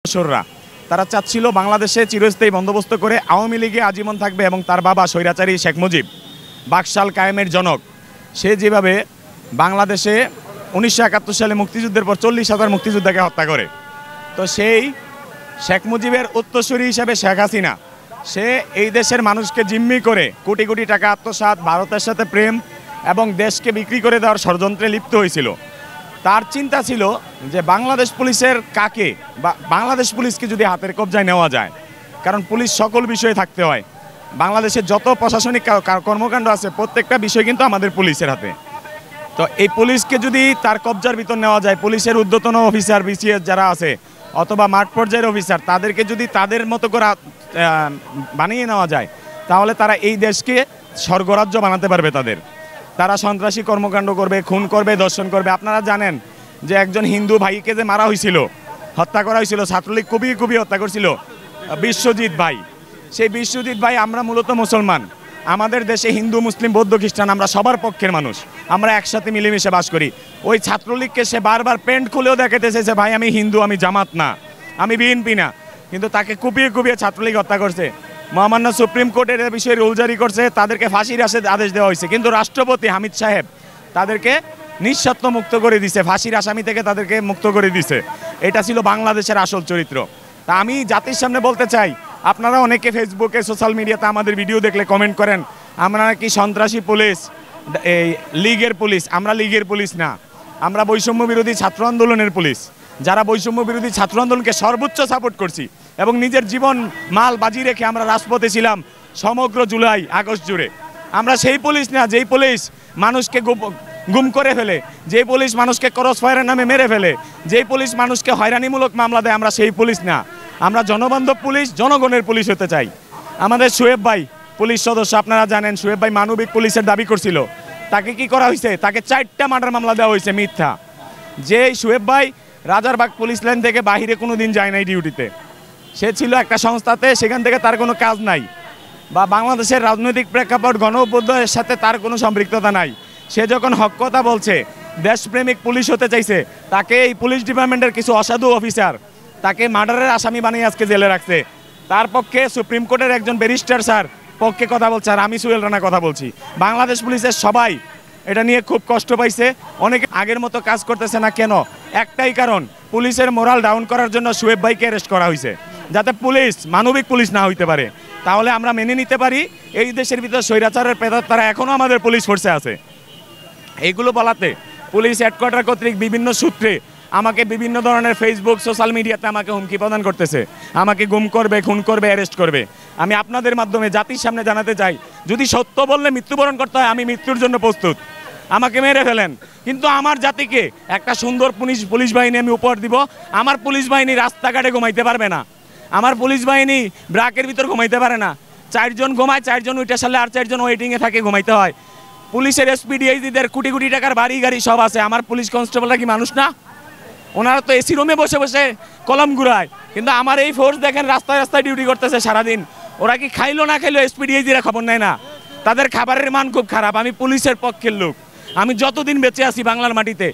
দোসররা তারা চাচ্ছিল বাংলাদেশে চিরস্থায়ী বন্দোবস্ত করে আওয়ামী লীগে আজীবন থাকবে এবং তার বাবা স্বৈরাচারী শেখ মুজিব বাকশাল কায়েমের জনক সে যেভাবে বাংলাদেশে 1971 সালে মুক্তিযুদ্ধের পর 40,000 মুক্তিযোদ্ধাকে হত্যা করে, তো সেই শেখ মুজিবের উত্তরসূরি হিসাবে শেখ হাসিনা সে এই দেশের মানুষকে জিম্মি করে কোটি কোটি টাকা আত্মসাৎ, ভারতের সাথে প্রেম এবং দেশকে বিক্রি করে দেওয়ার ষড়যন্ত্রে লিপ্ত হয়েছিল। তার চিন্তা ছিল যে বাংলাদেশ পুলিশের কাকে বা বাংলাদেশ পুলিশকে যদি হাতের কবজায় নেওয়া যায়, কারণ পুলিশ সকল বিষয়ে থাকতে হয়, বাংলাদেশের যত প্রশাসনিক কর্মকাণ্ড আছে প্রত্যেকটা বিষয় কিন্তু আমাদের পুলিশের হাতে। তো এই পুলিশকে যদি তার কবজার ভিতর নেওয়া যায়, পুলিশের ঊর্ধ্বতন অফিসার বিসিএস যারা আছে অথবা মাঠ পর্যায়ের অফিসার তাদেরকে যদি তাদের মতো করে বানিয়ে নেওয়া যায়, তাহলে তারা এই দেশকে স্বর্গরাজ্য বানাতে পারবে। তারা সন্ত্রাসী কর্মকাণ্ড করবে, খুন করবে, ধর্ষণ করবে। আপনারা জানেন যে একজন হিন্দু ভাইকে যে মারা হয়েছিল, হত্যা করা হয়েছিল, ছাত্রলীগ খুবই হত্যা করছিল বিশ্বজিৎ ভাই। সেই বিশ্বজিৎ ভাই, আমরা মূলত মুসলমান, আমাদের দেশে হিন্দু মুসলিম বৌদ্ধ খ্রিস্টান আমরা সবার পক্ষের মানুষ, আমরা একসাথে মিলেমিশে বাস করি। ওই ছাত্রলীগকে সে বারবার প্যান্ট খুলেও দেখাতেছে যে ভাই আমি হিন্দু, আমি জামাত না, আমি বিএনপি না, কিন্তু তাকে কুপিয়ে ছাত্রলীগ হত্যা করছে। মহামান্য সুপ্রিম কোর্টের বিষয়ে রুল জারি করছে, তাদেরকে ফাঁসির আদেশ দেওয়া হয়েছে, কিন্তু রাষ্ট্রপতি হামিদ সাহেব তাদেরকে নিঃশর্ত মুক্ত করে দিছে, ফাঁসির আসামি থেকে তাদেরকে মুক্ত করে দিছে। এটা ছিল বাংলাদেশের আসল চরিত্র। তা আমি জাতির সামনে বলতে চাই, আপনারা অনেকে ফেসবুকে সোশ্যাল মিডিয়াতে আমাদের ভিডিও দেখলে কমেন্ট করেন আমরা নাকি সন্ত্রাসী পুলিশ, এই লীগের পুলিশ। আমরা লীগের পুলিশ না, আমরা বৈষম্য বিরোধী ছাত্র আন্দোলনের পুলিশ, যারা বৈষম্য বিরোধী ছাত্র আন্দোলনকে সর্বোচ্চ সাপোর্ট করছি এবং নিজের জীবন মাল বাজি রেখে আমরা রাজপথে ছিলাম সমগ্র জুলাই আগস্ট জুড়ে। আমরা সেই পুলিশ না যেই পুলিশ মানুষকে গুম করে ফেলে, যেই পুলিশ মানুষকে ক্রস ফায়ারের নামে মেরে ফেলে, যেই পুলিশ মানুষকে হয়রানিমূলক মামলা দেয়, আমরা সেই পুলিশ না। আমরা জনবান্ধব পুলিশ, জনগণের পুলিশ হতে চাই। আমাদের সোয়েব ভাই পুলিশ সদস্য, আপনারা জানেন সোয়েব ভাই মানবিক পুলিশের দাবি করছিল, তাকে কি করা হয়েছে? তাকে 4টা মার্ডার মামলা দেওয়া হয়েছে মিথ্যা। যে সোয়েব ভাই রাজারবাগ পুলিশ লাইন থেকে বাহিরে কোনো দিন যায় নাই ডিউটিতে, সে ছিল একটা সংস্থাতে, সেখান থেকে তার কোনো কাজ নাই, বা বাংলাদেশের রাজনৈতিক প্রেক্ষাপট গণ অভ্যুদয়ের সাথে তার কোনো সম্পৃক্ততা নাই। সে যখন হক কথা বলছে, দেশপ্রেমিক পুলিশ হতে চাইছে, তাকে এই পুলিশ ডিপার্টমেন্টের কিছু অসাধু অফিসার তাকে মার্ডারের আসামি বানিয়ে আজকে জেলে রাখছে। তার পক্ষে সুপ্রিম কোর্টের একজন ব্যারিস্টার স্যার পক্ষে কথা বলছে, আর আমি সোহেল রানা কথা বলছি। বাংলাদেশ পুলিশের সবাই এটা নিয়ে খুব কষ্ট পাইছে, অনেকে আগের মতো কাজ করতেছে না। কেন? একটাই কারণ, পুলিশের মোরাল ডাউন করার জন্য সোয়েব ভাইকে অ্যারেস্ট করা হয়েছে, যাতে পুলিশ মানবিক পুলিশ না হইতে পারে। তাহলে আমরা মেনে নিতে পারি এই দেশের ভিতরে স্বৈরাচারের প্রেতাত্মা তারা এখনও আমাদের পুলিশ ফোর্সে আছে। এইগুলো বলাতে পুলিশ হেডকোয়ার্টার কর্তৃক বিভিন্ন সূত্রে আমাকে বিভিন্ন ধরনের ফেসবুক সোশ্যাল মিডিয়াতে আমাকে হুমকি প্রদান করতেছে, আমাকে গুম করবে, খুন করবে, অ্যারেস্ট করবে। আমি আপনাদের মাধ্যমে জাতির সামনে জানাতে চাই, যদি সত্য বললে মৃত্যুবরণ করতে হয়, আমি মৃত্যুর জন্য প্রস্তুত, আমাকে মেরে ফেলেন, কিন্তু আমার জাতিকে একটা সুন্দর পুলিশ বাহিনী আমি উপহার দিব। আমার পুলিশ বাহিনী রাস্তাঘাটে ঘুমাইতে পারবে না, আমার পুলিশ বাহিনী ব্রাকের ভিতর ঘুমাইতে পারে না। 4 জন ঘুমায়, 4 জন উইটা সালে আর 4 জন ওয়েটিংয়ে থাকে, ঘুমাইতে হয়। পুলিশের এসপি ডিআইজিদের কোটি কোটি টাকার বাড়ি গাড়ি সব আছে, আমার পুলিশ কনস্টেবলরা কি মানুষ না? ওনারা তো এসি রুমে বসে বসে কলম ঘুরায়, কিন্তু আমার এই ফোর্স দেখেন রাস্তায় রাস্তায় ডিউটি করতেছে সারাদিন। ওরা কি খাইলো না খাইলো এসপি ডিআইজিরা খবর নেয় না? তাদের খাবারের মান খুব খারাপ। আমি পুলিশের পক্ষের লোক, আমি যতদিন বেঁচে আছি বাংলার মাটিতে